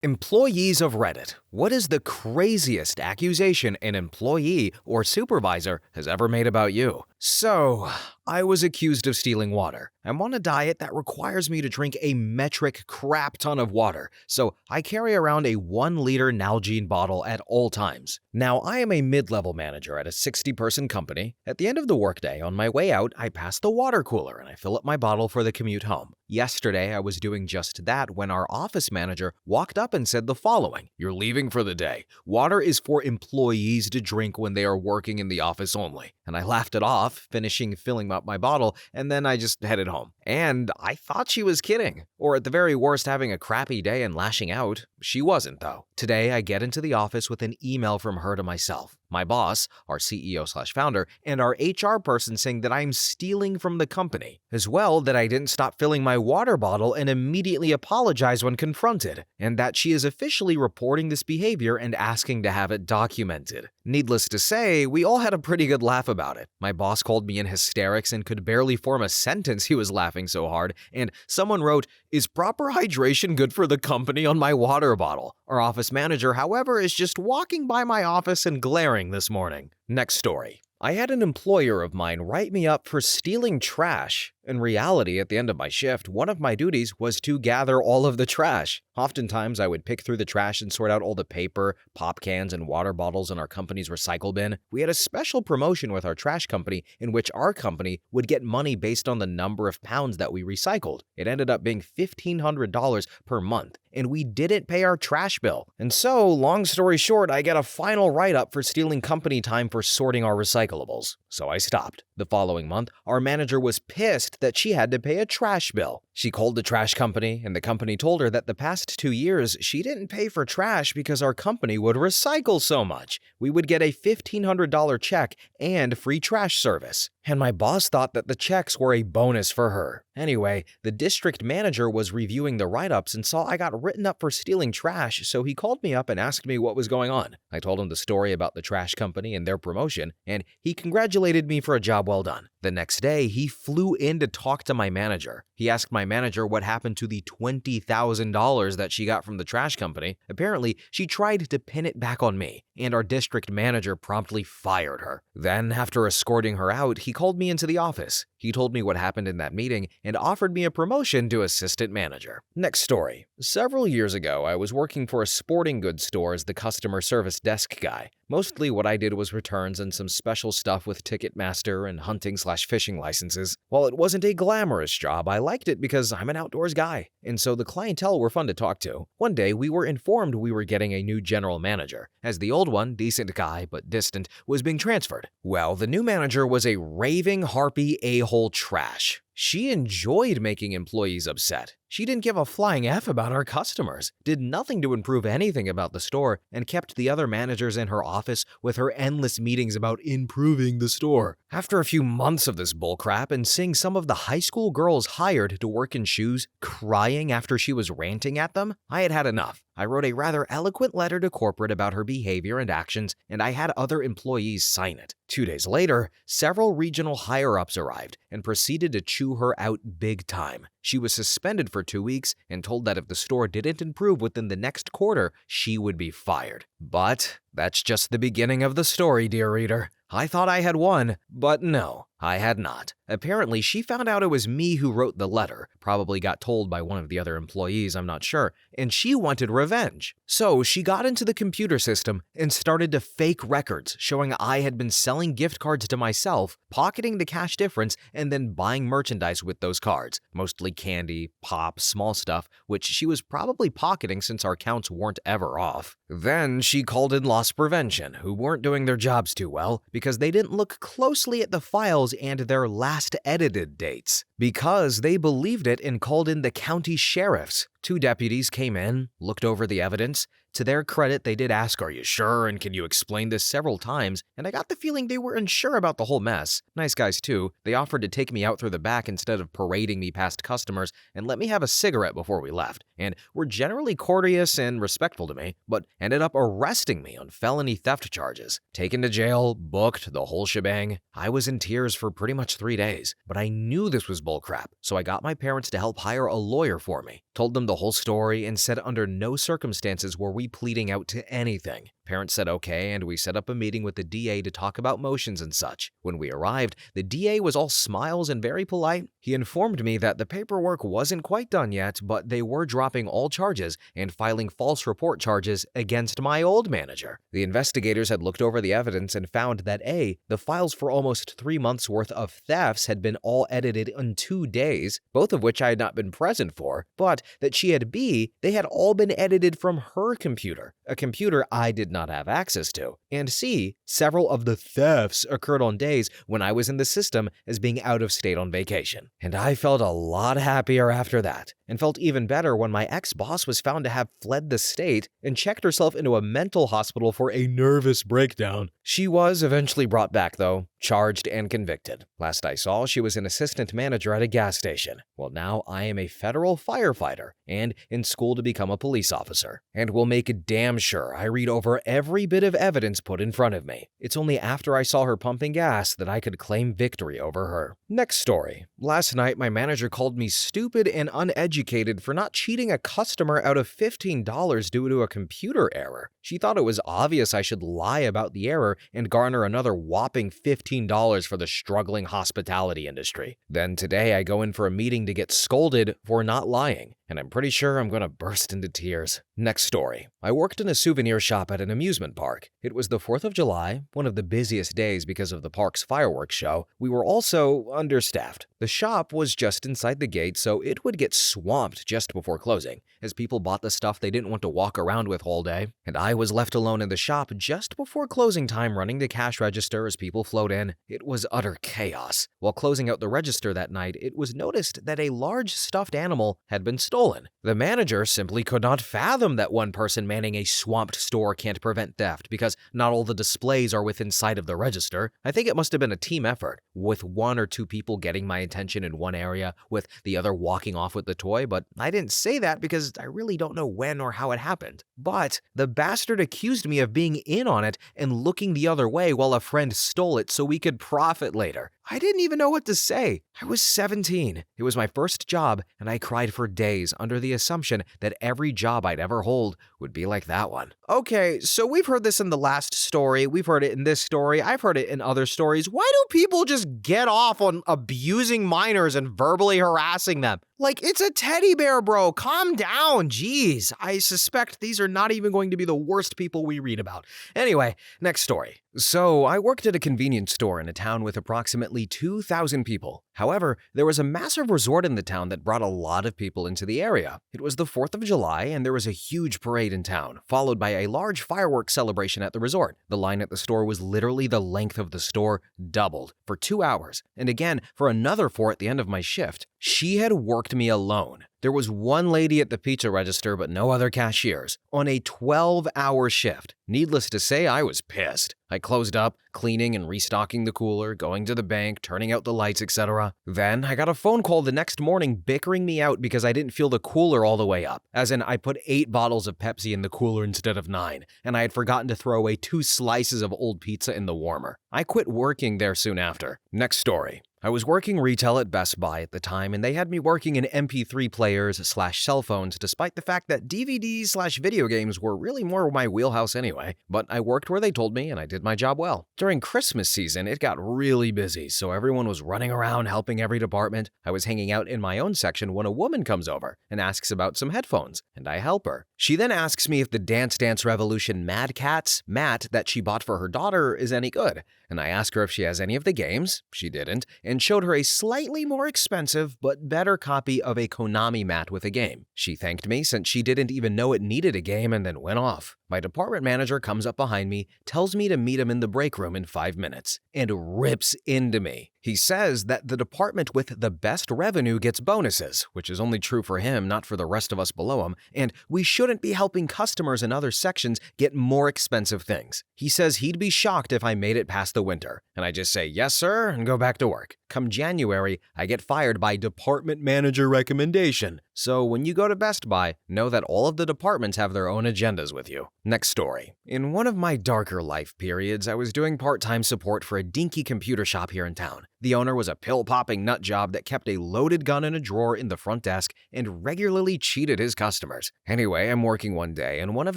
Employees of Reddit, what is the craziest accusation an employee or supervisor has ever made about you? So, I was accused of stealing water. I'm on a diet that requires me to drink a metric crap ton of water, so I carry around a 1-liter Nalgene bottle at all times. Now, I am a mid-level manager at a 60-person company. At the end of the workday, on my way out, I pass the water cooler and I fill up my bottle for the commute home. Yesterday, I was doing just that when our office manager walked up and said the following: "You're leaving for the day. Water is for employees to drink when they are working in the office only." And I laughed it off, finishing filling up my bottle, and then I just headed home. And I thought she was kidding, or at the very worst having a crappy day and lashing out. She wasn't, though. Today, I get into the office with an email from her to myself, my boss, our CEO/founder, and our HR person saying that I'm stealing from the company. As well, that I didn't stop filling my water bottle and immediately apologize when confronted, and that she is officially reporting this behavior and asking to have it documented. Needless to say, we all had a pretty good laugh about it. My boss called me in hysterics and could barely form a sentence, he was laughing so hard, and someone wrote, "Is proper hydration good for the company on my water bottle?" Our office manager, however, is just walking by my office and glaring this morning. Next story. I had an employer of mine write me up for stealing trash. In reality, at the end of my shift, one of my duties was to gather all of the trash. Oftentimes, I would pick through the trash and sort out all the paper, pop cans, and water bottles in our company's recycle bin. We had a special promotion with our trash company in which our company would get money based on the number of pounds that we recycled. It ended up being $1,500 per month, and we didn't pay our trash bill. And so, long story short, I get a final write-up for stealing company time for sorting our recyclables. So I stopped. The following month, our manager was pissed that she had to pay a trash bill. She called the trash company, and the company told her that the past 2 years, she didn't pay for trash because our company would recycle so much. We would get a $1,500 check and free trash service. And my boss thought that the checks were a bonus for her. Anyway, the district manager was reviewing the write-ups and saw I got written up for stealing trash, so he called me up and asked me what was going on. I told him the story about the trash company and their promotion, and he congratulated me for a job well done. The next day, he flew in to talk to my manager. He asked my manager what happened to the $20,000 that she got from the trash company. Apparently, she tried to pin it back on me, and our district manager promptly fired her. Then, after escorting her out, he called me into the office. He told me what happened in that meeting and offered me a promotion to assistant manager. Next story. Several years ago, I was working for a sporting goods store as the customer service desk guy. Mostly what I did was returns and some special stuff with Ticketmaster and hunting/fishing licenses. While it wasn't a glamorous job, I liked it because I'm an outdoors guy, and so the clientele were fun to talk to. One day, we were informed we were getting a new general manager, as the old one, decent guy but distant, was being transferred. Well, the new manager was a raving harpy a-hole trash. She enjoyed making employees upset. She didn't give a flying F about our customers, did nothing to improve anything about the store, and kept the other managers in her office with her endless meetings about improving the store. After a few months of this bullcrap and seeing some of the high school girls hired to work in shoes crying after she was ranting at them, I had had enough. I wrote a rather eloquent letter to corporate about her behavior and actions, and I had other employees sign it. 2 days later, several regional higher-ups arrived and proceeded to chew her out big time. She was suspended for 2 weeks and told that if the store didn't improve within the next quarter, she would be fired. But that's just the beginning of the story, dear reader. I thought I had won, but no, I had not. Apparently, she found out it was me who wrote the letter, probably got told by one of the other employees, I'm not sure, and she wanted revenge. So she got into the computer system and started to fake records showing I had been selling gift cards to myself, pocketing the cash difference, and then buying merchandise with those cards, mostly candy, pop, small stuff, which she was probably pocketing since our counts weren't ever off. Then she called in loss prevention, who weren't doing their jobs too well because they didn't look closely at the files and their last edited dates. Because they believed it and called in the county sheriffs. 2 deputies came in, looked over the evidence. To their credit, they did ask, "Are you sure? And can you explain this?" several times, and I got the feeling they were unsure about the whole mess. Nice guys too. They offered to take me out through the back instead of parading me past customers and let me have a cigarette before we left, and were generally courteous and respectful to me, but ended up arresting me on felony theft charges. Taken to jail, booked, the whole shebang. I was in tears for pretty much 3 days, but I knew this was bullcrap, so I got my parents to help hire a lawyer for me, told them the whole story, and said under no circumstances were we pleading out to anything. Parents said okay, and we set up a meeting with the DA to talk about motions and such. When we arrived, the DA was all smiles and very polite. He informed me that the paperwork wasn't quite done yet, but they were dropping all charges and filing false report charges against my old manager. The investigators had looked over the evidence and found that A, the files for almost 3 months worth of thefts had been all edited in 2 days, both of which I had not been present for, but that she had B, they had all been edited from her computer, a computer I did not have access to, and C, several of the thefts occurred on days when I was in the system as being out of state on vacation. And I felt a lot happier after that, and felt even better when my ex-boss was found to have fled the state and checked herself into a mental hospital for a nervous breakdown. She was eventually brought back though, charged and convicted. Last I saw, she was an assistant manager at a gas station. Well, now I am a federal firefighter and in school to become a police officer, and will make damn sure I read over every bit of evidence put in front of me. It's only after I saw her pumping gas that I could claim victory over her. Next story. Last night, my manager called me stupid and uneducated for not cheating a customer out of $15 due to a computer error. She thought it was obvious I should lie about the error and garner another whopping $15 for the struggling hospitality industry. Then today I go in for a meeting to get scolded for not lying, and I'm pretty sure I'm gonna burst into tears. Next story. I worked in a souvenir shop at an amusement park. It was the 4th of July, one of the busiest days because of the park's fireworks show. We were also understaffed. The shop was just inside the gate, so it would get swamped just before closing, as people bought the stuff they didn't want to walk around with all day, and I was left alone in the shop just before closing time running the cash register as people flowed in. It was utter chaos. While closing out the register that night, it was noticed that a large stuffed animal had been stolen. The manager simply could not fathom that one person manning a swamped store can't prevent theft because not all the displays are within sight of the register. I think it must have been a team effort, with 1 or 2 people getting my attention in one area, with the other walking off with the toy, but I didn't say that because I really don't know when or how it happened. But the bastard accused me of being in on it and looking the other way while a friend stole it so we could profit later. I didn't even know what to say. I was 17. It was my first job, and I cried for days under the assumption that every job I'd ever hold would be like that one. Okay, so we've heard this in the last story, we've heard it in this story, I've heard it in other stories. Why do people just get off on abusing minors and verbally harassing them? Like, it's a teddy bear, bro. Calm down. Jeez. I suspect these are not even going to be the worst people we read about. Anyway, next story. So, I worked at a convenience store in a town with approximately 2,000 people. However, there was a massive resort in the town that brought a lot of people into the area. It was the 4th of July, and there was a huge parade in town, followed by a large fireworks celebration at the resort. The line at the store was literally the length of the store, doubled, for 2 hours, and again for another 4 at the end of my shift. She had worked me alone. There was one lady at the pizza register, but no other cashiers, on a 12-hour shift. Needless to say, I was pissed. I closed up, cleaning and restocking the cooler, going to the bank, turning out the lights, etc. Then I got a phone call the next morning bickering me out because I didn't fill the cooler all the way up. As in, I put 8 bottles of Pepsi in the cooler instead of 9, and I had forgotten to throw away 2 slices of old pizza in the warmer. I quit working there soon after. Next story. I was working retail at Best Buy at the time, and they had me working in MP3 players/cell phones despite the fact that DVDs/video games were really more my wheelhouse anyway. But I worked where they told me, and I did my job well. During Christmas season, it got really busy, so everyone was running around helping every department. I was hanging out in my own section when a woman comes over and asks about some headphones, and I help her. She then asks me if the Dance Dance Revolution Mad Catz mat that she bought for her daughter is any good, and I ask her if she has any of the games. She didn't, and showed her a slightly more expensive but better copy of a Konami mat with a game. She thanked me since she didn't even know it needed a game and then went off. My department manager comes up behind me, tells me to meet him in the break room in 5 minutes, and rips into me. He says that the department with the best revenue gets bonuses, which is only true for him, not for the rest of us below him, and we shouldn't be helping customers in other sections get more expensive things. He says he'd be shocked if I made it past the winter, and I just say, yes, sir, and go back to work. Come January, I get fired by department manager recommendation. So when you go to Best Buy, know that all of the departments have their own agendas with you. Next story. In one of my darker life periods, I was doing part-time support for a dinky computer shop here in town. The owner was a pill-popping nut job that kept a loaded gun in a drawer in the front desk and regularly cheated his customers. Anyway, I'm working one day, and one of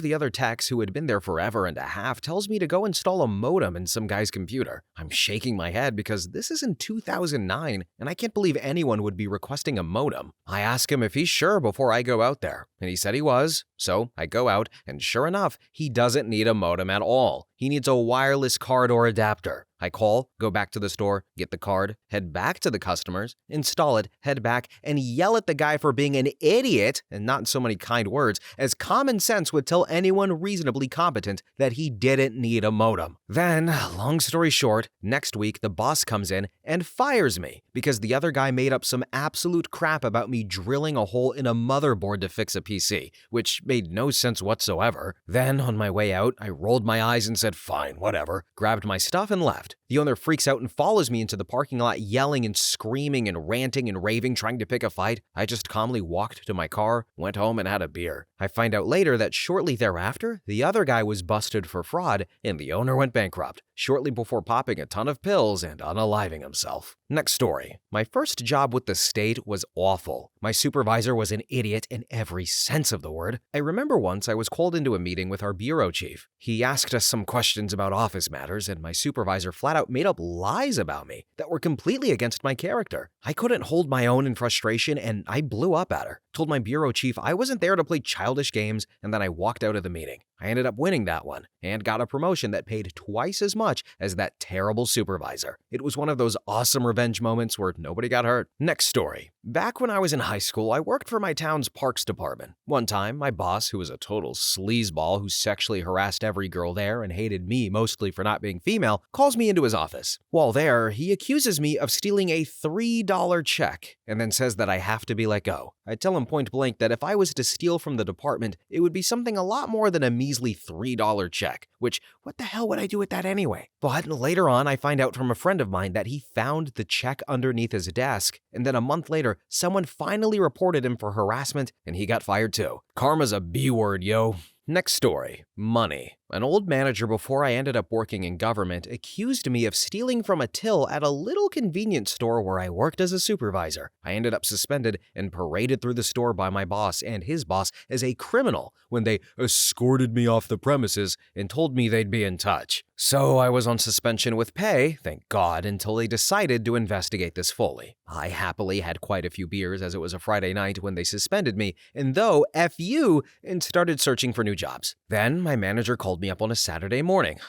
the other techs who had been there forever and a half tells me to go install a modem in some guy's computer. I'm shaking my head because this is in 2009, and I can't believe anyone would be requesting a modem. I ask him if he's sure before I go out there, and he said he was. So I go out, and sure enough, he doesn't need a modem at all. He needs a wireless card or adapter. I call, go back to the store, get the card, head back to the customers, install it, head back, and yell at the guy for being an idiot, and not in so many kind words, as common sense would tell anyone reasonably competent that he didn't need a modem. Then, long story short, next week the boss comes in and fires me because the other guy made up some absolute crap about me drilling a hole in a motherboard to fix a PC, which made no sense whatsoever. Then, on my way out, I rolled my eyes and said, fine, whatever, grabbed my stuff and left. The owner freaks out and follows me into the parking lot, yelling and screaming and ranting and raving, trying to pick a fight. I just calmly walked to my car, went home, and had a beer. I find out later that shortly thereafter, the other guy was busted for fraud and the owner went bankrupt, shortly before popping a ton of pills and unaliving himself. Next story. My first job with the state was awful. My supervisor was an idiot in every sense of the word. I remember once I was called into a meeting with our bureau chief. He asked us some questions about office matters, and my supervisor flat out made up lies about me that were completely against my character. I couldn't hold my own in frustration, and I blew up at her. Told my bureau chief I wasn't there to play childish games, and then I walked out of the meeting. I ended up winning that one and got a promotion that paid twice as much as that terrible supervisor. It was one of those awesome revenge moments where nobody got hurt. Next story. Back when I was in high school, I worked for my town's parks department. One time, my boss, who was a total sleazeball who sexually harassed every girl there and hated me mostly for not being female, calls me into his office. While there, he accuses me of stealing a $3 check and then says that I have to be let go. I tell him point blank that if I was to steal from the department, it would be something a lot more than a measly $3 check, which, what the hell would I do with that anyway? But later on, I find out from a friend of mine that he found the check underneath his desk, and then a month later, someone finally reported him for harassment, and he got fired too. Karma's a B word, yo. Next story. Money. An old manager before I ended up working in government accused me of stealing from a till at a little convenience store where I worked as a supervisor. I ended up suspended and paraded through the store by my boss and his boss as a criminal when they escorted me off the premises and told me they'd be in touch. So I was on suspension with pay, thank God, until they decided to investigate this fully. I happily had quite a few beers as it was a Friday night when they suspended me, and though F you, and started searching for new jobs. Then my manager called me up on a Saturday morning,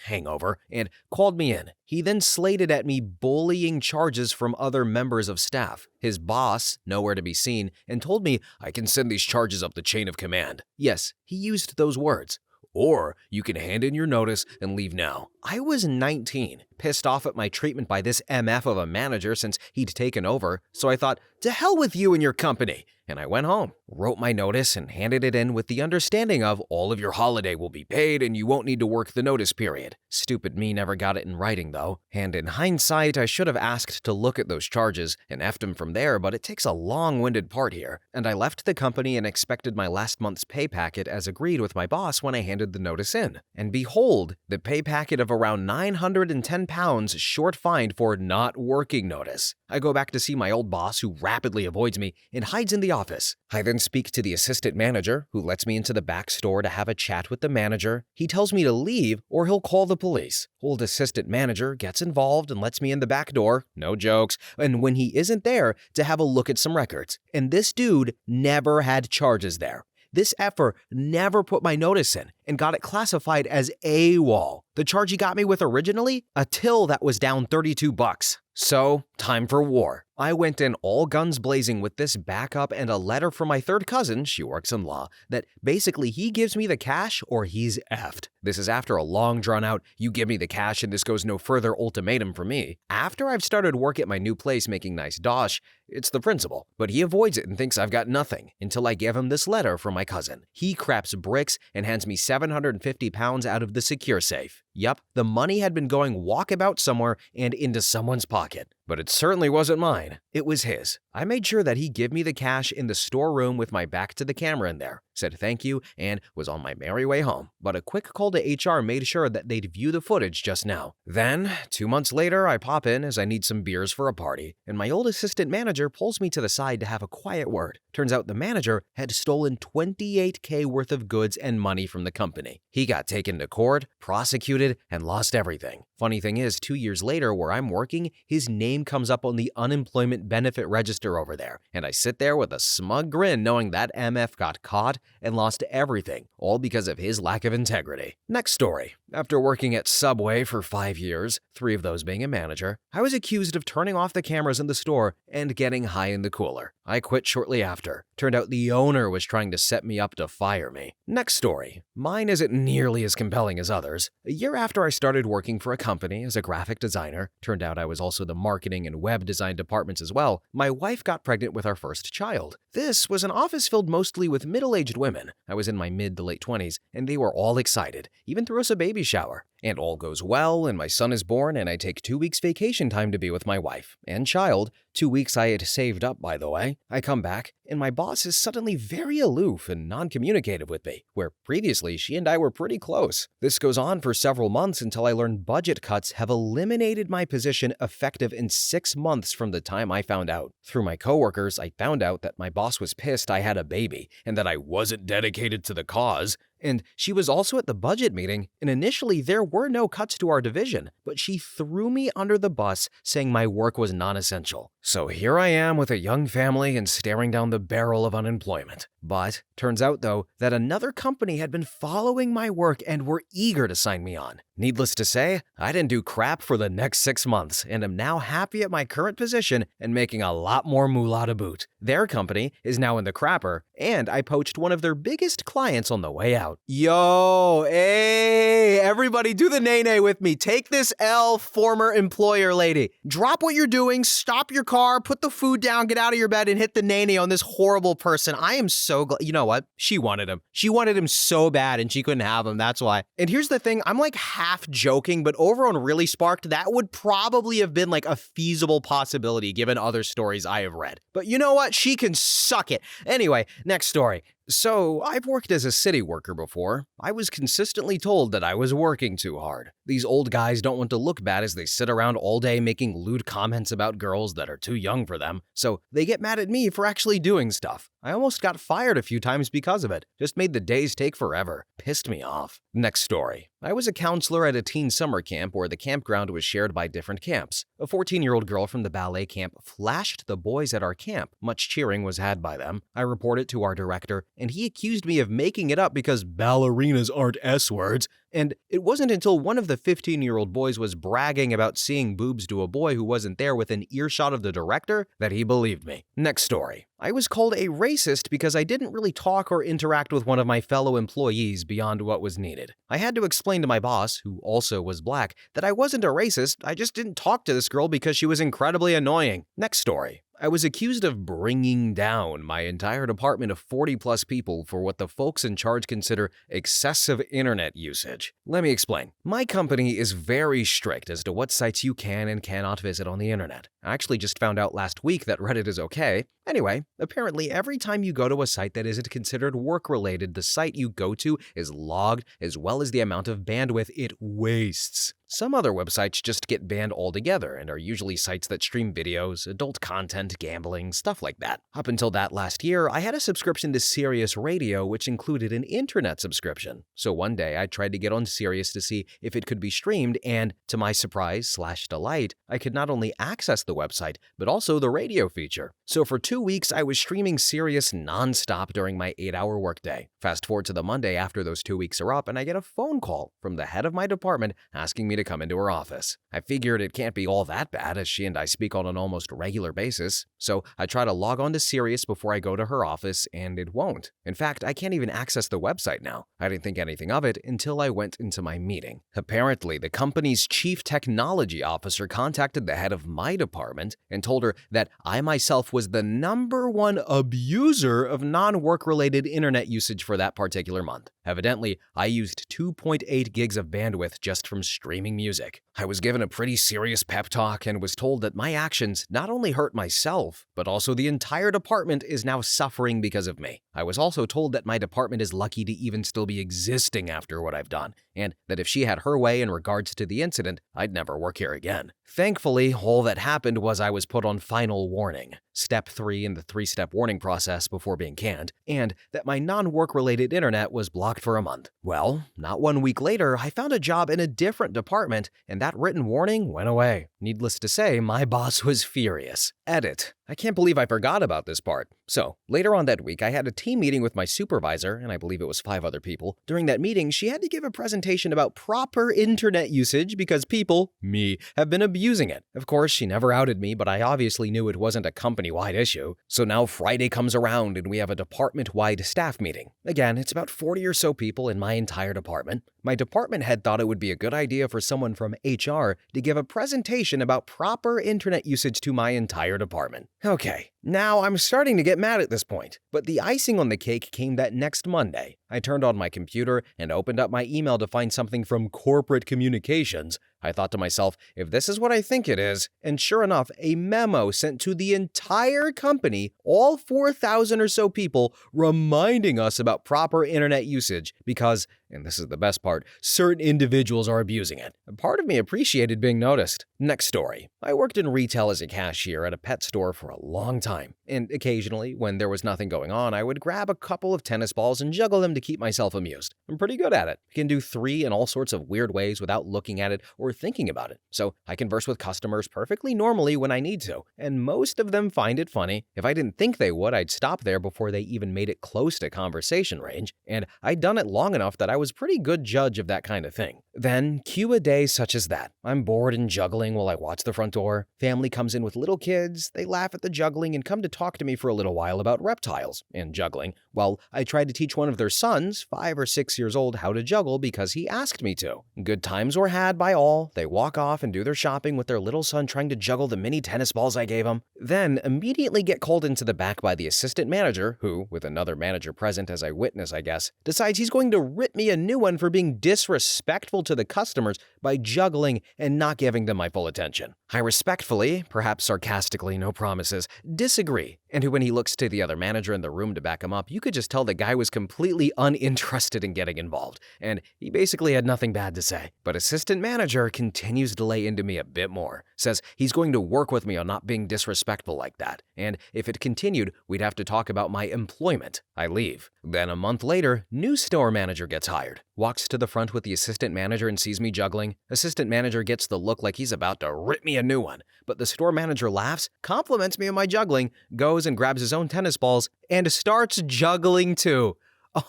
hangover, and called me in. He then slated at me bullying charges from other members of staff. His boss, nowhere to be seen, and told me I can send these charges up the chain of command. Yes, he used those words. Or you can hand in your notice and leave now. I was 19, pissed off at my treatment by this MF of a manager since he'd taken over, so I thought, to hell with you and your company. And I went home, wrote my notice, and handed it in with the understanding of all of your holiday will be paid and you won't need to work the notice period. Stupid me never got it in writing though. And in hindsight, I should have asked to look at those charges and effed him from there, but it takes a long-winded part here. And I left the company and expected my last month's pay packet as agreed with my boss when I handed the notice in. And behold, the pay packet of around £910 short fined for not working notice. I go back to see my old boss who rapidly avoids me and hides in the office. I then speak to the assistant manager who lets me into the back store to have a chat with the manager. He tells me to leave or he'll call the police. Old assistant manager gets involved and lets me in the back door, no jokes, and when he isn't there, to have a look at some records. And this dude never had charges there. This effer never put my notice in and got it classified as AWOL. The charge he got me with originally? A till that was down $32. So, time for war. I went in all guns blazing with this backup and a letter from my third cousin, she works in law, that basically he gives me the cash or he's effed. This is after a long drawn out, you give me the cash and this goes no further ultimatum for me. After I've started work at my new place making nice dosh, it's the principal, but he avoids it and thinks I've got nothing until I give him this letter from my cousin. He craps bricks and hands me £750 out of the secure safe. Yup, the money had been going walkabout somewhere and into someone's pocket. But it certainly wasn't mine. It was his. I made sure that he give me the cash in the storeroom with my back to the camera in there. said thank you, and was on my merry way home. But a quick call to HR made sure that they'd view the footage just now. Then, 2 months later, I pop in as I need some beers for a party, and my old assistant manager pulls me to the side to have a quiet word. Turns out the manager had stolen $28K worth of goods and money from the company. He got taken to court, prosecuted, and lost everything. Funny thing is, 2 years later, where I'm working, his name comes up on the unemployment benefit register over there, and I sit there with a smug grin knowing that MF got caught and lost everything, all because of his lack of integrity. Next story. After working at Subway for 5 years, 3 of those being a manager, I was accused of turning off the cameras in the store and getting high in the cooler. I quit shortly after. Turned out the owner was trying to set me up to fire me. Next story. Mine isn't nearly as compelling as others. A year after I started working for a company as a graphic designer, turned out I was also the marketing and web design departments as well, my wife got pregnant with our first child. This was an office filled mostly with middle-aged women. I was in my mid to late 20s, and they were all excited, even threw us a baby shower. And all goes well, and my son is born, and I take 2 weeks vacation time to be with my wife and child. 2 weeks I had saved up, by the way. I come back, and my boss is suddenly very aloof and non-communicative with me, where previously she and I were pretty close. This goes on for several months until I learn budget cuts have eliminated my position effective in 6 months from the time I found out. Through my coworkers, I found out that my boss was pissed I had a baby, and that I wasn't dedicated to the cause. And she was also at the budget meeting, and initially there were no cuts to our division, but she threw me under the bus saying my work was non-essential. So here I am with a young family and staring down the barrel of unemployment. But turns out, though, that another company had been following my work and were eager to sign me on. Needless to say, I didn't do crap for the next 6 months and am now happy at my current position and making a lot more moolah to boot. Their company is now in the crapper, and I poached one of their biggest clients on the way out. Yo, hey, everybody do the nay-nay with me. Take this L, former employer lady. Drop what you're doing, stop your car, put the food down, get out of your bed, and hit the nay-nay on this horrible person. I am so glad. You know what? She wanted him. She wanted him so bad, and she couldn't have him. That's why. And here's the thing. I'm like half joking, but over on Really Sparked, that would probably have been like a feasible possibility given other stories I have read. But you know what? She can suck it. Anyway, next story. So, I've worked as a city worker before. I was consistently told that I was working too hard. These old guys don't want to look bad as they sit around all day making lewd comments about girls that are too young for them, so they get mad at me for actually doing stuff. I almost got fired a few times because of it. Just made the days take forever. Pissed me off. Next story. I was a counselor at a teen summer camp where the campground was shared by different camps. A 14-year-old girl from the ballet camp flashed the boys at our camp. Much cheering was had by them. I reported to our director, and he accused me of making it up because ballerinas aren't S-words. And it wasn't until one of the 15-year-old boys was bragging about seeing boobs to a boy who wasn't there within earshot of the director that he believed me. Next story. I was called a racist because I didn't really talk or interact with one of my fellow employees beyond what was needed. I had to explain to my boss, who also was black, that I wasn't a racist, I just didn't talk to this girl because she was incredibly annoying. Next story. I was accused of bringing down my entire department of 40-plus people for what the folks in charge consider excessive internet usage. Let me explain. My company is very strict as to what sites you can and cannot visit on the internet. I actually just found out last week that Reddit is okay. Anyway, apparently every time you go to a site that isn't considered work-related, the site you go to is logged as well as the amount of bandwidth it wastes. Some other websites just get banned altogether and are usually sites that stream videos, adult content, gambling, stuff like that. Up until that last year, I had a subscription to Sirius Radio, which included an internet subscription. So one day I tried to get on Sirius to see if it could be streamed, and to my surprise/delight, I could not only access the website, but also the radio feature. So for 2 weeks, I was streaming Sirius nonstop during my 8-hour workday. Fast forward to the Monday after those 2 weeks are up, and I get a phone call from the head of my department asking me to come into her office. I figured it can't be all that bad as she and I speak on an almost regular basis, so I try to log on to Sirius before I go to her office, and it won't. In fact, I can't even access the website now. I didn't think anything of it until I went into my meeting. Apparently, the company's chief technology officer contacted the head of my department and told her that I myself was the #1 abuser of non-work-related internet usage for that particular month. Evidently, I used 2.8 gigs of bandwidth just from streaming playing music. I was given a pretty serious pep talk and was told that my actions not only hurt myself, but also the entire department is now suffering because of me. I was also told that my department is lucky to even still be existing after what I've done, and that if she had her way in regards to the incident, I'd never work here again. Thankfully, all that happened was I was put on final warning, step 3 in the 3-step warning process before being canned, and that my non-work-related internet was blocked for a month. Well, not 1 week later, I found a job in a different department, and that written warning went away. Needless to say, my boss was furious. Edit. I can't believe I forgot about this part. So, later on that week, I had a team meeting with my supervisor, and I believe it was 5 other people. During that meeting, she had to give a presentation about proper internet usage because people, me, have been abusing it. Of course, she never outed me, but I obviously knew it wasn't a company-wide issue. So now Friday comes around and we have a department-wide staff meeting. Again, it's about 40 or so people in my entire department. My department head thought it would be a good idea for someone from HR to give a presentation about proper internet usage to my entire department. Okay, now I'm starting to get mad at this point, but the icing on the cake came that next Monday. I turned on my computer and opened up my email to find something from corporate communications. I thought to myself, if this is what I think it is, and sure enough, a memo sent to the entire company, all 4,000 or so people, reminding us about proper internet usage because, and this is the best part, certain individuals are abusing it. A part of me appreciated being noticed. Next story. I worked in retail as a cashier at a pet store for a long time, and occasionally, when there was nothing going on, I would grab a couple of tennis balls and juggle them to keep myself amused. I'm pretty good at it. I can do 3 in all sorts of weird ways without looking at it or thinking about it. So I converse with customers perfectly normally when I need to, and most of them find it funny. If I didn't think they would, I'd stop there before they even made it close to conversation range, and I'd done it long enough that I was a pretty good judge of that kind of thing. Then, cue a day such as that. I'm bored and juggling while I watch the front door. Family comes in with little kids, they laugh at the juggling and come to talk to me for a little while about reptiles and juggling, while I tried to teach one of their sons, 5 or 6 years old, how to juggle because he asked me to. Good times were had by all. They walk off and do their shopping with their little son trying to juggle the mini tennis balls I gave him. Then immediately get called into the back by the assistant manager, who, with another manager present as a witness I guess, decides he's going to rip me a new one for being disrespectful to the customers by juggling and not giving them my full attention. I respectfully, perhaps sarcastically, no promises, disagree. And when he looks to the other manager in the room to back him up, you could just tell the guy was completely uninterested in getting involved, and he basically had nothing bad to say. But assistant manager continues to lay into me a bit more, says he's going to work with me on not being disrespectful like that, and if it continued, we'd have to talk about my employment. I leave. Then a month later, new store manager gets hired. Walks to the front with the assistant manager and sees me juggling. Assistant manager gets the look like he's about to rip me a new one, but the store manager laughs, compliments me on my juggling, goes and grabs his own tennis balls, and starts juggling too.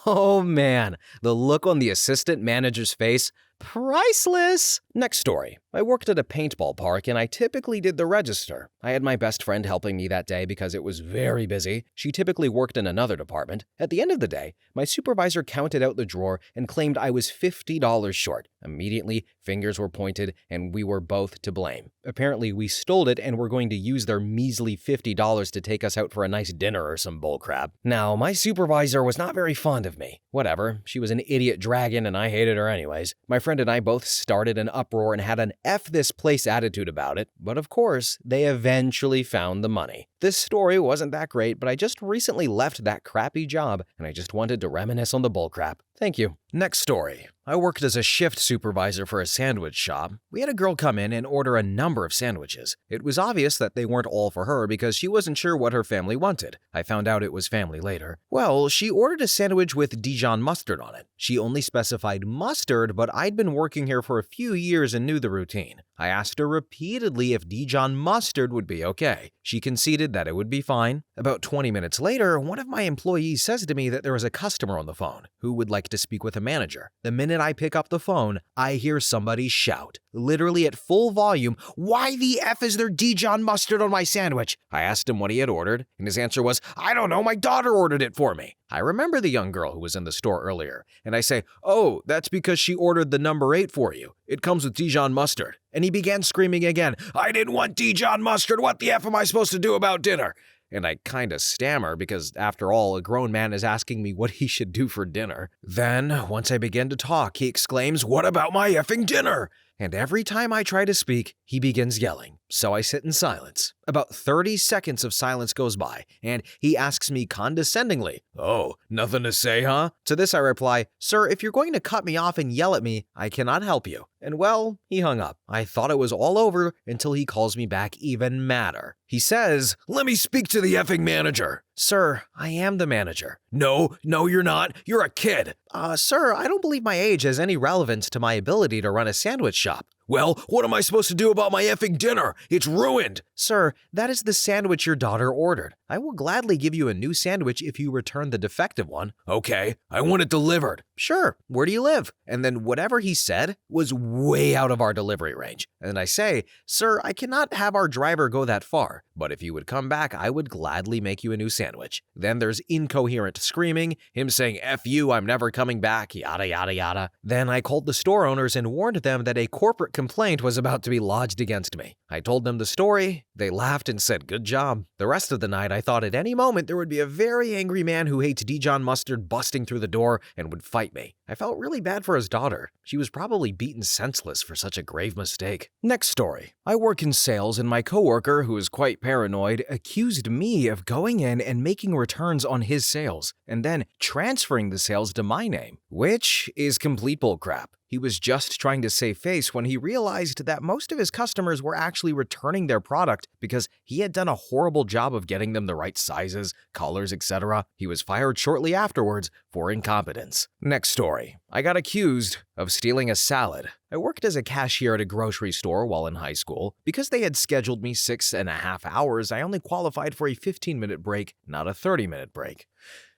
Oh man, the look on the assistant manager's face, priceless! Next story. I worked at a paintball park and I typically did the register. I had my best friend helping me that day because it was very busy. She typically worked in another department. At the end of the day, my supervisor counted out the drawer and claimed I was $50 short. Immediately, fingers were pointed and we were both to blame. Apparently, we stole it and were going to use their measly $50 to take us out for a nice dinner or some bullcrap. Now, my supervisor was not very fond of me. Whatever, she was an idiot dragon and I hated her anyways. My friend and I both started an uproar and had an F this place attitude about it, but of course, they eventually found the money. This story wasn't that great, but I just recently left that crappy job and I just wanted to reminisce on the bullcrap. Thank you. Next story. I worked as a shift supervisor for a sandwich shop. We had a girl come in and order a number of sandwiches. It was obvious that they weren't all for her because she wasn't sure what her family wanted. I found out it was family later. Well, she ordered a sandwich with Dijon mustard on it. She only specified mustard, but I'd been working here for a few years and knew the routine. I asked her repeatedly if Dijon mustard would be okay. She conceded that it would be fine. About 20 minutes later, one of my employees says to me that there was a customer on the phone who would like to speak with a manager. The minute I pick up the phone, I hear somebody shout, literally at full volume, "Why the F is there Dijon mustard on my sandwich?" I asked him what he had ordered, and his answer was, "I don't know, my daughter ordered it for me." I remember the young girl who was in the store earlier, and I say, "Oh, that's because she ordered the number 8 for you. It comes with Dijon mustard." And he began screaming again, "I didn't want Dijon mustard, what the F am I supposed to do about dinner?" And I kinda stammer because, after all, a grown man is asking me what he should do for dinner. Then, once I begin to talk, he exclaims, "What about my effing dinner?" and every time I try to speak, he begins yelling. So I sit in silence. About 30 seconds of silence goes by, and he asks me condescendingly, "Oh, nothing to say, huh?" To this I reply, "Sir, if you're going to cut me off and yell at me, I cannot help you." And well, he hung up. I thought it was all over until he calls me back even madder. He says, "Let me speak to the effing manager." "Sir, I am the manager." No, you're not. You're a kid." Sir, I don't believe my age has any relevance to my ability to run a sandwich shop." "Well, what am I supposed to do about my effing dinner? It's ruined." "Sir, that is the sandwich your daughter ordered. I will gladly give you a new sandwich if you return the defective one." "Okay, I want it delivered." "Sure, where do you live?" And then whatever he said was way out of our delivery range. And I say, "Sir, I cannot have our driver go that far, but if you would come back, I would gladly make you a new sandwich." Then there's incoherent screaming, him saying, "F you, I'm never coming back," yada yada yada. Then I called the store owners and warned them that a corporate complaint was about to be lodged against me. I told them the story, they laughed and said good job. The rest of the night I thought at any moment there would be a very angry man who hates Dijon mustard busting through the door and would fight me. I felt really bad for his daughter. She was probably beaten senseless for such a grave mistake. Next story. I work in sales and my coworker, who is quite paranoid, accused me of going in and making returns on his sales and then transferring the sales to my name, which is complete bullcrap. He was just trying to save face when he realized that most of his customers were actually returning their product because he had done a horrible job of getting them the right sizes, colors, etc. He was fired shortly afterwards for incompetence. Next story. I got accused of stealing a salad. I worked as a cashier at a grocery store while in high school. Because they had scheduled me 6.5 hours, I only qualified for a 15-minute break, not a 30-minute break.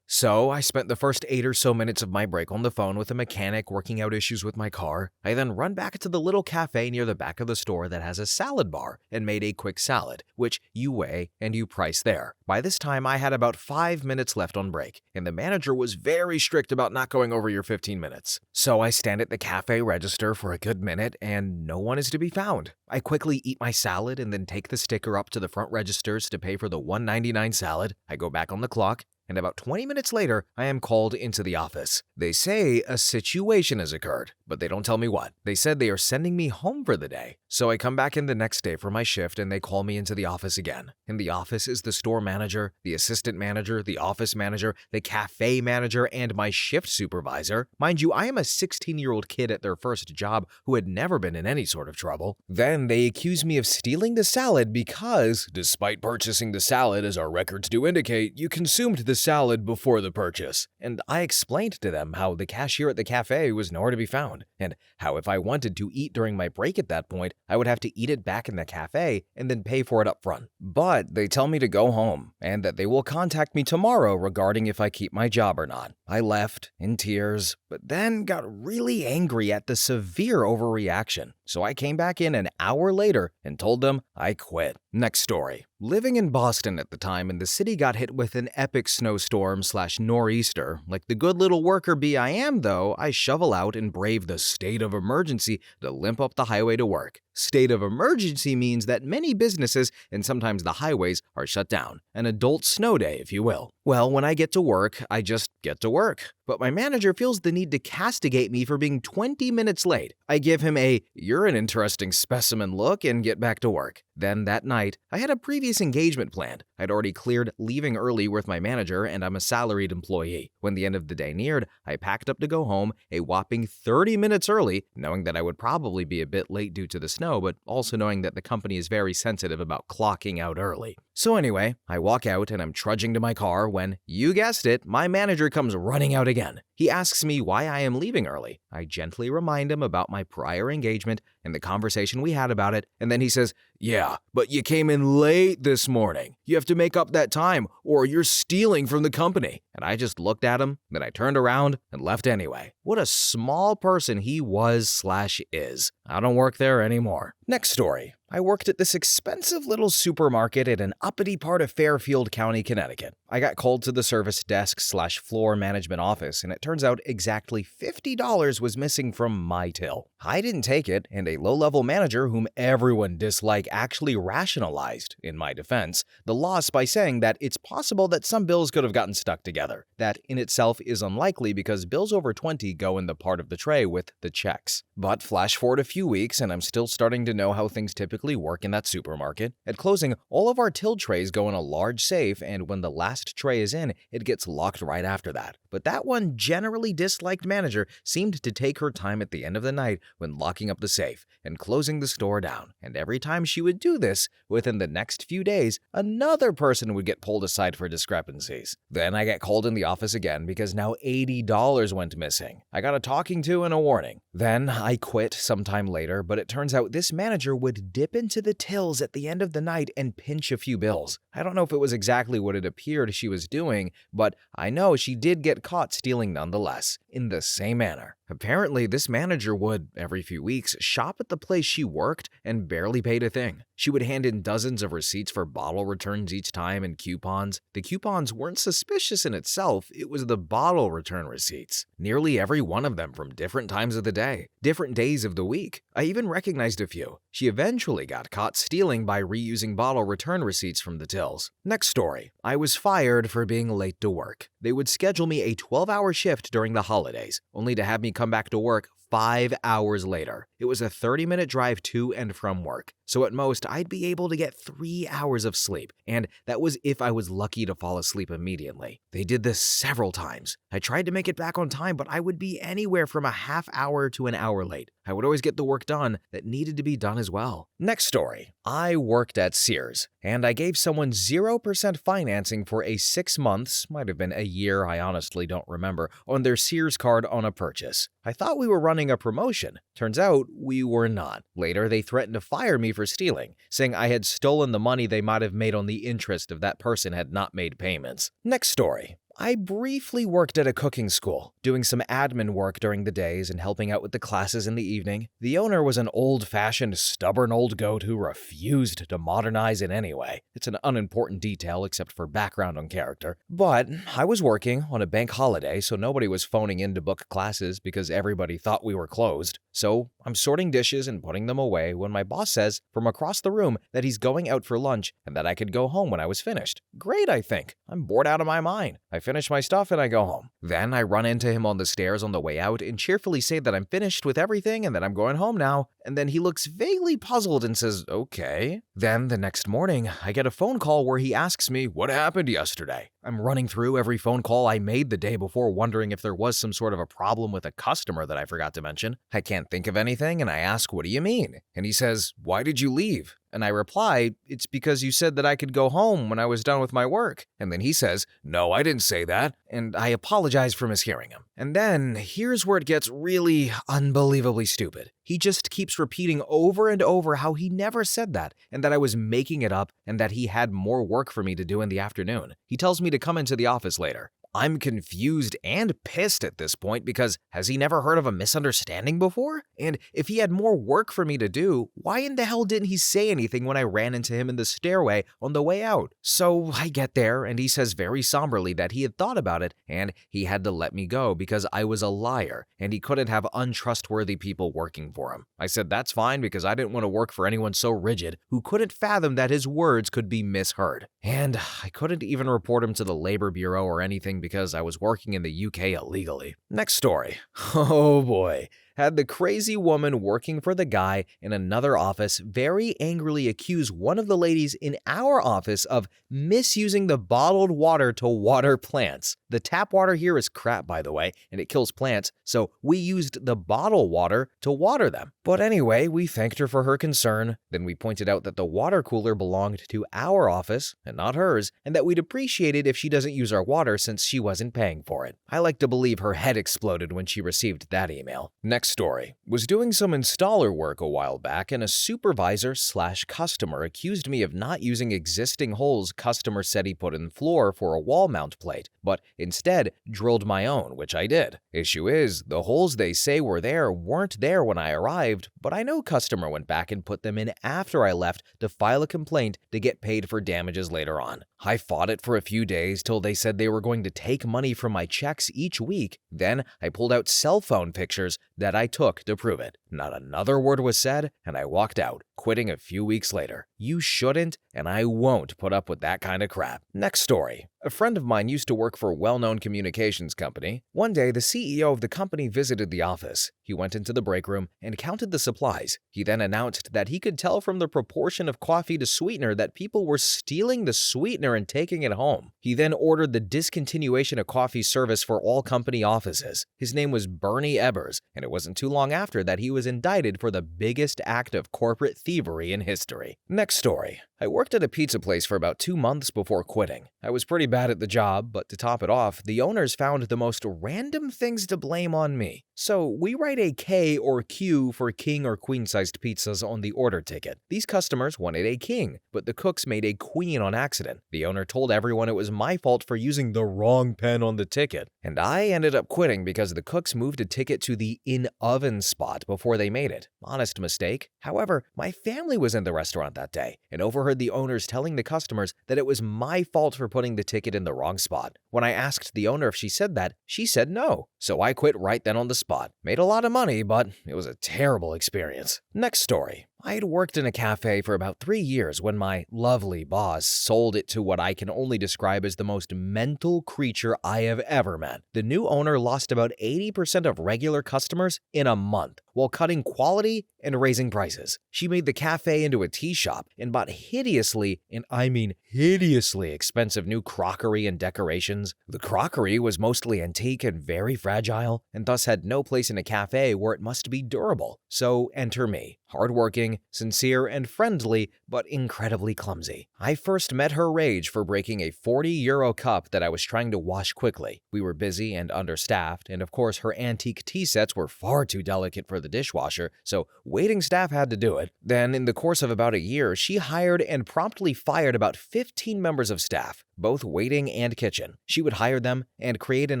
So I spent the first 8 or so minutes of my break on the phone with a mechanic working out issues with my car. I then run back to the little cafe near the back of the store that has a salad bar and made a quick salad, which you weigh and you price there. By this time, I had about 5 minutes left on break, and the manager was very strict about not going over your 15 minutes. So I stand at the cafe register for a good minute, and no one is to be found. I quickly eat my salad and then take the sticker up to the front registers to pay for the $1.99 salad. I go back on the clock, and about 20 minutes later, I am called into the office. They say a situation has occurred, but they don't tell me what. They said they are sending me home for the day. So I come back in the next day for my shift and they call me into the office again. In the office is the store manager, the assistant manager, the office manager, the cafe manager, and my shift supervisor. Mind you, I am a 16-year-old kid at their first job who had never been in any sort of trouble. Then they accuse me of stealing the salad because, despite purchasing the salad as our records do indicate, you consumed the salad before the purchase. And I explained to them how the cashier at the cafe was nowhere to be found, and how if I wanted to eat during my break at that point, I would have to eat it back in the cafe and then pay for it up front. But they tell me to go home, and that they will contact me tomorrow regarding if I keep my job or not. I left in tears, but then got really angry at the severe overreaction. So I came back in an hour later and told them I quit. Next story. Living in Boston at the time, and the city got hit with an epic snowstorm/nor'easter. Like the good little worker bee I am, though, I shovel out and brave the state of emergency to limp up the highway to work. State of emergency means that many businesses and sometimes the highways are shut down. An adult snow day, if you will. Well, when I get to work, I just get to work. But my manager feels the need to castigate me for being 20 minutes late. I give him a "you're an interesting specimen" look and get back to work. Then that night, I had a previous engagement planned. I'd already cleared leaving early with my manager, and I'm a salaried employee. When the end of the day neared, I packed up to go home a whopping 30 minutes early, knowing that I would probably be a bit late due to the snow, but also knowing that the company is very sensitive about clocking out early. So anyway, I walk out and I'm trudging to my car when, you guessed it, my manager comes running out again. He asks me why I am leaving early. I gently remind him about my prior engagement and the conversation we had about it, and then he says, "Yeah, but you came in late this morning. You have to make up that time or you're stealing from the company." And I just looked at him, then I turned around and left anyway. What a small person he was/is. I don't work there anymore. Next story. I worked at this expensive little supermarket in an uppity part of Fairfield County, Connecticut. I got called to the service desk/floor management office, and it turns out exactly $50 was missing from my till. I didn't take it, and a low-level manager whom everyone disliked actually rationalized, in my defense, the loss by saying that it's possible that some bills could have gotten stuck together. That in itself is unlikely because bills over 20 go in the part of the tray with the checks. But flash forward a few weeks, and I'm still starting to know how things typically work in that supermarket. At closing, all of our till trays go in a large safe, and when the last tray is in, it gets locked right after that. But that one generally disliked manager seemed to take her time at the end of the night when locking up the safe and closing the store down. And every time she would do this, within the next few days, another person would get pulled aside for discrepancies. Then I get called in the office again because now $80 went missing. I got a talking to and a warning. Then I quit sometime later, but it turns out this manager would dip into the tills at the end of the night and pinch a few bills. I don't know if it was exactly what it appeared she was doing, but I know she did get caught stealing nonetheless, in the same manner. Apparently, this manager would, every few weeks, shop at the place she worked and barely paid a thing. She would hand in dozens of receipts for bottle returns each time and coupons. The coupons weren't suspicious in itself, it was the bottle return receipts. Nearly every one of them from different times of the day, different days of the week. I even recognized a few. She eventually got caught stealing by reusing bottle return receipts from the tills. Next story. I was fired for being late to work. They would schedule me a 12-hour shift during the holidays, only to have me come back to work 5 hours later. It was a 30-minute drive to and from work, so at most I'd be able to get 3 hours of sleep, and that was if I was lucky to fall asleep immediately. They did this several times. I tried to make it back on time, but I would be anywhere from a half hour to an hour late. I would always get the work done that needed to be done as well. Next story. I worked at Sears, and I gave someone 0% financing for a 6 months, might have been a year, I honestly don't remember, on their Sears card on a purchase. I thought we were running a promotion. Turns out we were not. Later, they threatened to fire me for stealing, saying I had stolen the money they might have made on the interest if that person had not made payments. Next story. I briefly worked at a cooking school, doing some admin work during the days and helping out with the classes in the evening. The owner was an old-fashioned, stubborn old goat who refused to modernize in any way. It's an unimportant detail except for background on character. But I was working on a bank holiday, so nobody was phoning in to book classes because everybody thought we were closed. So I'm sorting dishes and putting them away when my boss says from across the room that he's going out for lunch and that I could go home when I was finished. Great, I think. I'm bored out of my mind. I finish my stuff and I go home. Then I run into him on the stairs on the way out and cheerfully say that I'm finished with everything and that I'm going home now. And then he looks vaguely puzzled and says, okay. Then the next morning, I get a phone call where he asks me, what happened yesterday? I'm running through every phone call I made the day before, wondering if there was some sort of a problem with a customer that I forgot to mention. I can't think of anything, and I ask, what do you mean? And he says, why did you leave? And I reply, it's because you said that I could go home when I was done with my work. And then he says, no, I didn't say that. And I apologize for mishearing him. And then here's where it gets really unbelievably stupid. He just keeps repeating over and over how he never said that, and that I was making it up, and that he had more work for me to do in the afternoon. He tells me to come into the office later. I'm confused and pissed at this point because has he never heard of a misunderstanding before? And if he had more work for me to do, why in the hell didn't he say anything when I ran into him in the stairway on the way out? So I get there and he says very somberly that he had thought about it and he had to let me go because I was a liar and he couldn't have untrustworthy people working for him. I said that's fine because I didn't want to work for anyone so rigid who couldn't fathom that his words could be misheard. And I couldn't even report him to the Labor Bureau or anything because I was working in the UK illegally. Next story. Oh boy. Had the crazy woman working for the guy in another office very angrily accuse one of the ladies in our office of misusing the bottled water to water plants. The tap water here is crap, by the way, and it kills plants, so we used the bottled water to water them. But anyway, we thanked her for her concern. Then we pointed out that the water cooler belonged to our office and not hers, and that we'd appreciate it if she doesn't use our water since she wasn't paying for it. I like to believe her head exploded when she received that email. Next Next story. Was doing some installer work a while back and a supervisor/customer accused me of not using existing holes customer said he put in the floor for a wall mount plate, but instead drilled my own, which I did. Issue is, the holes they say were there weren't there when I arrived, but I know customer went back and put them in after I left to file a complaint to get paid for damages later on. I fought it for a few days till they said they were going to take money from my checks each week. Then I pulled out cell phone pictures that I took to prove it. Not another word was said, and I walked out, quitting a few weeks later. You shouldn't, and I won't put up with that kind of crap. Next story. A friend of mine used to work for a well-known communications company. One day, the CEO of the company visited the office. He went into the break room and counted the supplies. He then announced that he could tell from the proportion of coffee to sweetener that people were stealing the sweetener and taking it home. He then ordered the discontinuation of coffee service for all company offices. His name was Bernie Ebbers, and it wasn't too long after that he was indicted for the biggest act of corporate thievery in history. Next story. I worked at a pizza place for about 2 months before quitting. I was pretty bad at the job, but to top it off, the owners found the most random things to blame on me. So we write a K or Q for king or queen-sized pizzas on the order ticket. These customers wanted a king, but the cooks made a queen on accident. The owner told everyone it was my fault for using the wrong pen on the ticket. And I ended up quitting because the cooks moved a ticket to the in-oven spot before they made it. Honest mistake. However, my family was in the restaurant that day and overheard the owners telling the customers that it was my fault for putting the ticket in the wrong spot. When I asked the owner if she said that, she said no. So I quit right then on the spot. Made a lot of money, but it was a terrible experience. Next story. I had worked in a cafe for about 3 years when my lovely boss sold it to what I can only describe as the most mental creature I have ever met. The new owner lost about 80% of regular customers in a month while cutting quality and raising prices. She made the cafe into a tea shop and bought hideously, and I mean hideously expensive new crockery and decorations. The crockery was mostly antique and very fragile, and thus had no place in a cafe where it must be durable. So enter me, hardworking, sincere, and friendly, but incredibly clumsy. I first met her rage for breaking a €40 cup that I was trying to wash quickly. We were busy and understaffed, and of course her antique tea sets were far too delicate for the dishwasher, so waiting staff had to do it. Then, in the course of about a year, she hired and promptly fired about 15 members of staff, both waiting and kitchen. She would hire them and create an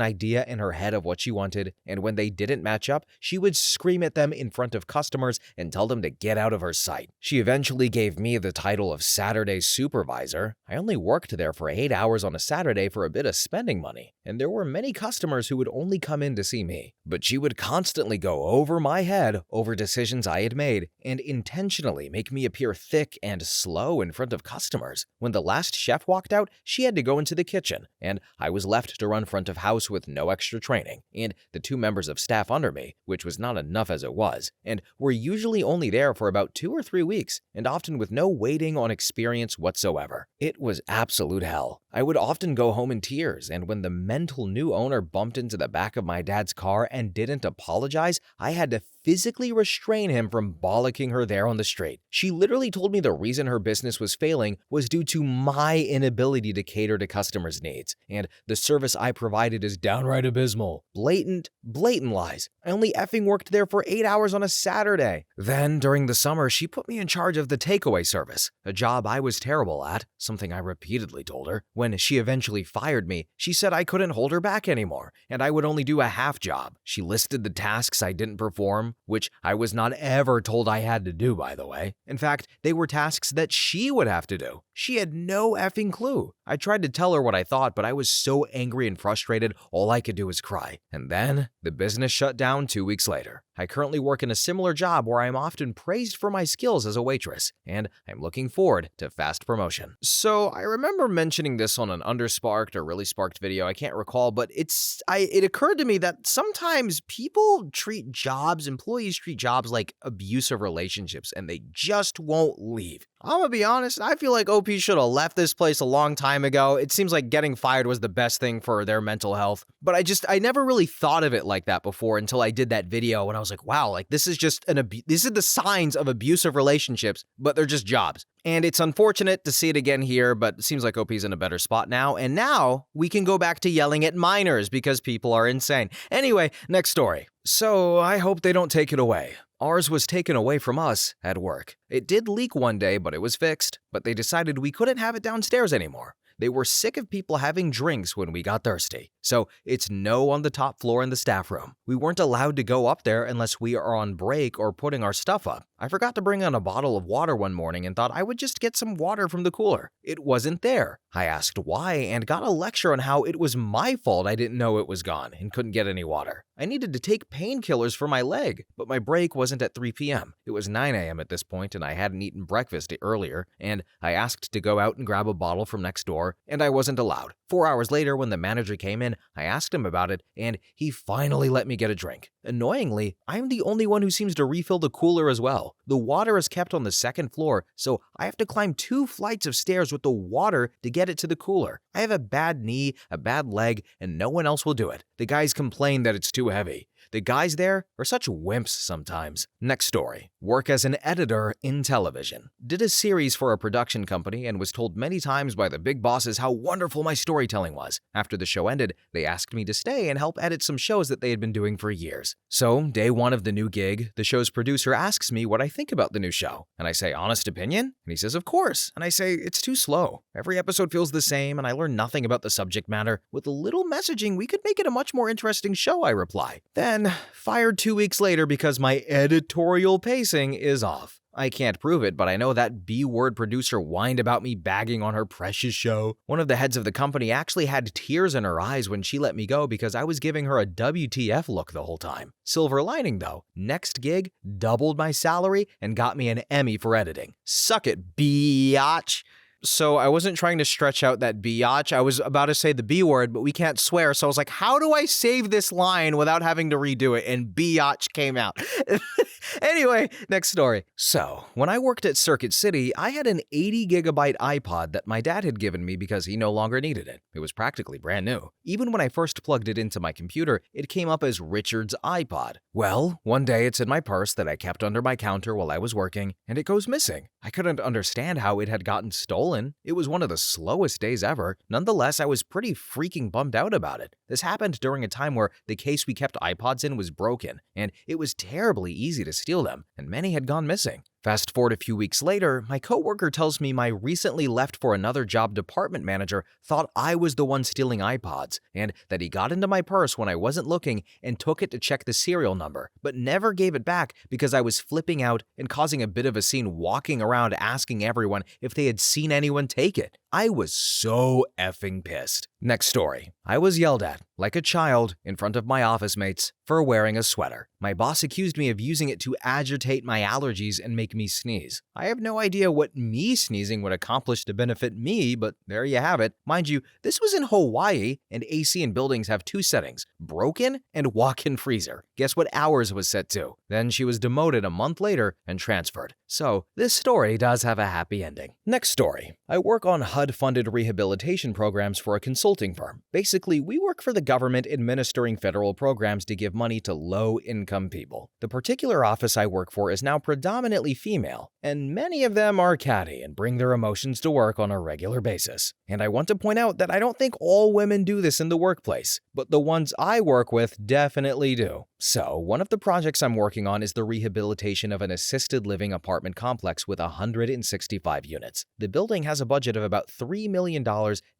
idea in her head of what she wanted, and when they didn't match up, she would scream at them in front of customers and tell them to get out of her sight. She eventually gave me the title of Saturday supervisor. I only worked there for 8 hours on a Saturday for a bit of spending money, and there were many customers who would only come in to see me. But she would constantly go over my head over decisions I had made and intentionally make me appear thick and slow in front of customers. When the last chef walked out, she had to go into the kitchen, and I was left to run front of house with no extra training, and the 2 members of staff under me, which was not enough as it was, and were usually only there for about 2 or 3 weeks, and often with no waiting on experience whatsoever. It was absolute hell. I would often go home in tears, and when the mental new owner bumped into the back of my dad's car and didn't apologize, I had to physically restrain him from bollocking her there on the street. She literally told me the reason her business was failing was due to my inability to cater to customers' needs, and the service I provided is downright abysmal. Blatant lies. I only effing worked there for 8 hours on a Saturday. Then, during the summer, she put me in charge of the takeaway service, a job I was terrible at, something I repeatedly told her. When she eventually fired me, she said I couldn't hold her back anymore, and I would only do a half job. She listed the tasks I didn't perform, which I was not ever told I had to do, by the way. In fact, they were tasks that she would have to do. She had no effing clue. I tried to tell her what I thought, but I was so angry and frustrated, all I could do was cry. And then, the business shut down 2 weeks later. I currently work in a similar job where I am often praised for my skills as a waitress, and I'm looking forward to fast promotion. So, I remember mentioning this on an undersparked or really sparked video, I can't recall, but it occurred to me that sometimes employees treat jobs like abusive relationships, and they just won't leave. I'm gonna be honest, I feel like OP should have left this place a long time ago. It seems like getting fired was the best thing for their mental health, but I never really thought of it like that before until I did that video, and I was like, wow, like this is just this is the signs of abusive relationships, but they're just jobs. And it's unfortunate to see it again here, but it seems like OP's in a better spot now, and now we can go back to yelling at minors because people are insane. Anyway, next story. So I hope they don't take it away. Ours was taken away from us at work. It did leak one day, but it was fixed. But they decided we couldn't have it downstairs anymore. They were sick of people having drinks when we got thirsty. So it's no on the top floor in the staff room. We weren't allowed to go up there unless we are on break or putting our stuff up. I forgot to bring on a bottle of water one morning and thought I would just get some water from the cooler. It wasn't there. I asked why and got a lecture on how it was my fault I didn't know it was gone and couldn't get any water. I needed to take painkillers for my leg, but my break wasn't at 3 p.m. It was 9 a.m. at this point and I hadn't eaten breakfast earlier, and I asked to go out and grab a bottle from next door, and I wasn't allowed. 4 hours later, when the manager came in, I asked him about it, and he finally let me get a drink. Annoyingly, I'm the only one who seems to refill the cooler as well. The water is kept on the second floor, so I have to climb 2 flights of stairs with the water to get it to the cooler. I have a bad knee, a bad leg, and no one else will do it. The guys complain that it's too heavy. The guys there are such wimps sometimes. Next story. Work as an editor in television. Did a series for a production company and was told many times by the big bosses how wonderful my storytelling was. After the show ended, they asked me to stay and help edit some shows that they had been doing for years. So, day one of the new gig, the show's producer asks me what I think about the new show. And I say, honest opinion? And he says, of course. And I say, it's too slow. Every episode feels the same and I learn nothing about the subject matter. With a little messaging, we could make it a much more interesting show, I reply. Then, fired 2 weeks later because my editorial pacing is off. I can't prove it, but I know that B-word producer whined about me bagging on her precious show. One of the heads of the company actually had tears in her eyes when she let me go because I was giving her a WTF look the whole time. Silver lining though, next gig doubled my salary and got me an Emmy for editing. Suck it, biatch. So I wasn't trying to stretch out that biatch. I was about to say the B word, but we can't swear. So I was like, how do I save this line without having to redo it? And biatch came out. Anyway, next story. So, when I worked at Circuit City, I had an 80 gigabyte iPod that my dad had given me because he no longer needed it. It was practically brand new. Even when I first plugged it into my computer, it came up as Richard's iPod. Well, one day it's in my purse that I kept under my counter while I was working, and it goes missing. I couldn't understand how it had gotten stolen. It was one of the slowest days ever. Nonetheless, I was pretty freaking bummed out about it. This happened during a time where the case we kept iPods in was broken, and it was terribly easy to steal them, and many had gone missing. Fast forward a few weeks later, my coworker tells me my recently left for another job department manager thought I was the one stealing iPods, and that he got into my purse when I wasn't looking and took it to check the serial number, but never gave it back because I was flipping out and causing a bit of a scene walking around asking everyone if they had seen anyone take it. I was so effing pissed. Next story. I was yelled at, like a child, in front of my office mates for wearing a sweater. My boss accused me of using it to agitate my allergies and make me sneeze. I have no idea what me sneezing would accomplish to benefit me, but there you have it. Mind you, this was in Hawaii, and AC in buildings have 2 settings, broken and walk-in freezer. Guess what ours was set to? Then she was demoted a month later and transferred. So, this story does have a happy ending. Next story. I work on HUD-funded rehabilitation programs for a consulting firm. Basically, we work for the government administering federal programs to give money to low-income people. The particular office I work for is now predominantly female, and many of them are catty and bring their emotions to work on a regular basis. And I want to point out that I don't think all women do this in the workplace, but the ones I work with definitely do. So, one of the projects I'm working on is the rehabilitation of an assisted living apartment complex with 165 units. The building has a budget of about $3 million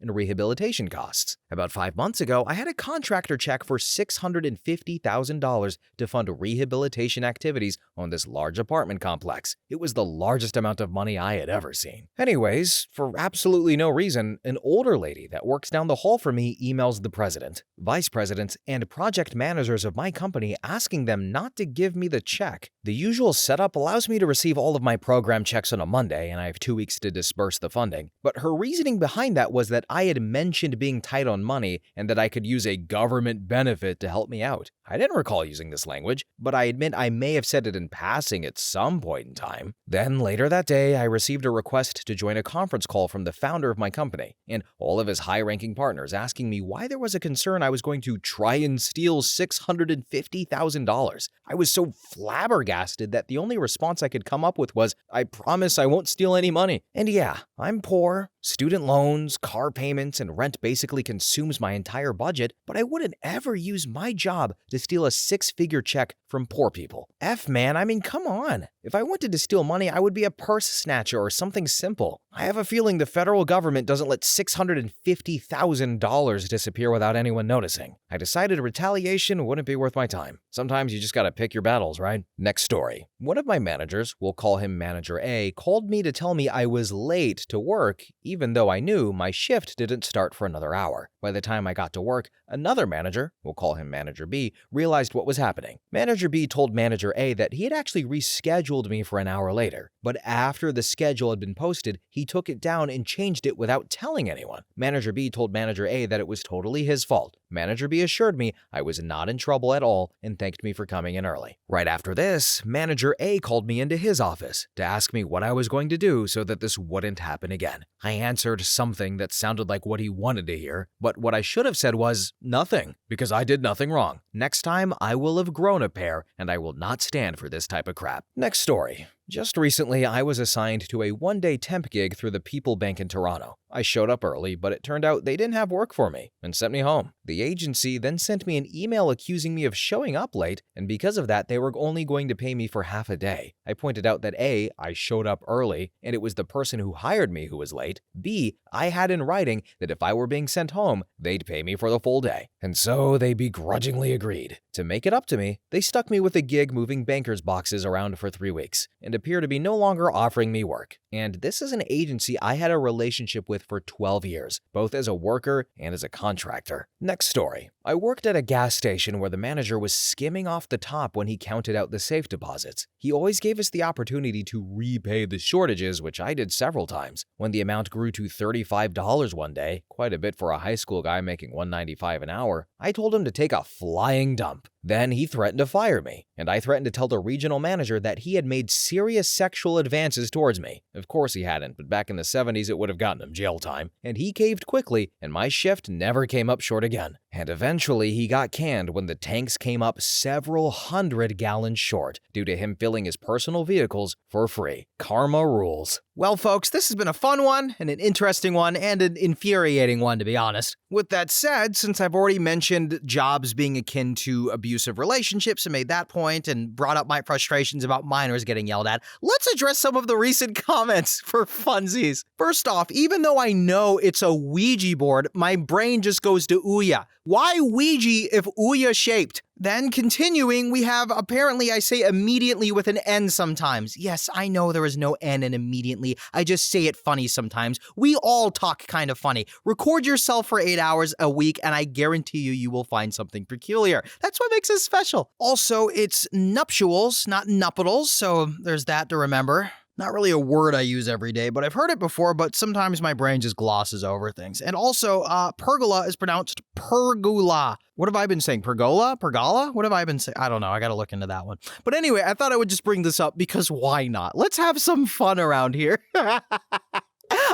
in rehabilitation costs. About 5 months ago, I had a contractor check for $650,000 to fund rehabilitation activities on this large apartment complex. It was the largest amount of money I had ever seen. Anyways, for absolutely no reason, an older lady that works down the hall from me emails the president, vice presidents, and project managers of my company asking them not to give me the check. The usual setup allows me to receive all of my program checks on a Monday, and I have 2 weeks to disperse the funding. But her reasoning behind that was that I had mentioned being tight on money and that I could use a government benefit to help me out. I didn't recall using this language, but I admit I may have said it in passing at some point in time. Then later that day, I received a request to join a conference call from the founder of my company and all of his high-ranking partners asking me why there was a concern I was going to try and steal $650,000. I was so flabbergasted that the only response I could come up with was, "I promise I won't steal any money." And yeah, I'm poor, Student loans, car payments, and rent basically consumes my entire budget, but I wouldn't ever use my job to steal a six-figure check from poor people. Man, I mean, come on. If I wanted to steal money, I would be a purse snatcher or something simple. I have a feeling the federal government doesn't let $650,000 disappear without anyone noticing. I decided retaliation wouldn't be worth my time. Sometimes you just gotta pick your battles, right? Next story. One of my managers, we'll call him Manager A, called me to tell me I was late to work, even though I knew my shift didn't start for another hour. By the time I got to work, another manager, we'll call him Manager B, realized what was happening. Manager B told Manager A that he had actually rescheduled me for an hour later, but after the schedule had been posted, he took it down and changed it without telling anyone. Manager B told Manager A that it was totally his fault. Manager B assured me I was not in trouble at all and thanked me for coming in early. Right after this, Manager A called me into his office to ask me what I was going to do so that this wouldn't happen again. I answered something that sounded like what he wanted to hear, but what I should have said was nothing, because I did nothing wrong. Next time, I will have grown a pair, and I will not stand for this type of crap. Next story. Just recently, I was assigned to a one-day temp gig through the People Bank in Toronto. I showed up early, but it turned out they didn't have work for me and sent me home. The agency then sent me an email accusing me of showing up late, and because of that, they were only going to pay me for half a day. I pointed out that A, I showed up early, and it was the person who hired me who was late. B, I had in writing that if I were being sent home, they'd pay me for the full day. And so they begrudgingly agreed. To make it up to me, they stuck me with a gig moving bankers' boxes around for 3 weeks, and appear to be no longer offering me work. And this is an agency I had a relationship with for 12 years, both as a worker and as a contractor. Next story. I worked at a gas station where the manager was skimming off the top when he counted out the safe deposits. He always gave us the opportunity to repay the shortages, which I did several times. When the amount grew to $35 one day, quite a bit for a high school guy making $1.95 an hour, I told him to take a flying dump. Then he threatened to fire me, and I threatened to tell the regional manager that he had made serious sexual advances towards me. Of course he hadn't, but back in the 70s it would have gotten him jail time. And he caved quickly, and my shift never came up short again. And eventually he got canned when the tanks came up several hundred gallons short due to him filling his personal vehicles for free. Karma rules. Well, folks, this has been a fun one, and an interesting one, and an infuriating one, to be honest. With that said, since I've already mentioned jobs being akin to abusive relationships and made that point and brought up my frustrations about minors getting yelled at, let's address some of the recent comments for funsies. First off, even though I know it's a Ouija board, my brain just goes to Ouya. Why Ouija if Ouya shaped? Then continuing, we have apparently I say immediately with an N sometimes. Yes, I know there is no N in immediately. I just say it funny sometimes. We all talk kind of funny. Record yourself for 8 hours a week and I guarantee you will find something peculiar. That's what makes us special. Also, it's nuptials, not nuptials, so there's that to remember. Not really a word I use every day, but I've heard it before, but sometimes my brain just glosses over things. And also, pergola is pronounced pergola. What have I been saying? Pergola? Pergola? What have I been saying? I don't know. I gotta look into that one. But anyway, I thought I would just bring this up because why not? Let's have some fun around here.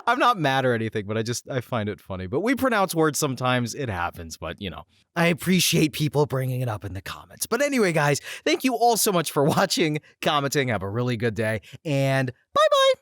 I'm not mad or anything, but I find it funny. But we pronounce words sometimes. It happens, but you know. I appreciate people bringing it up in the comments. But anyway, guys, thank you all so much for watching, commenting. Have a really good day, and bye-bye.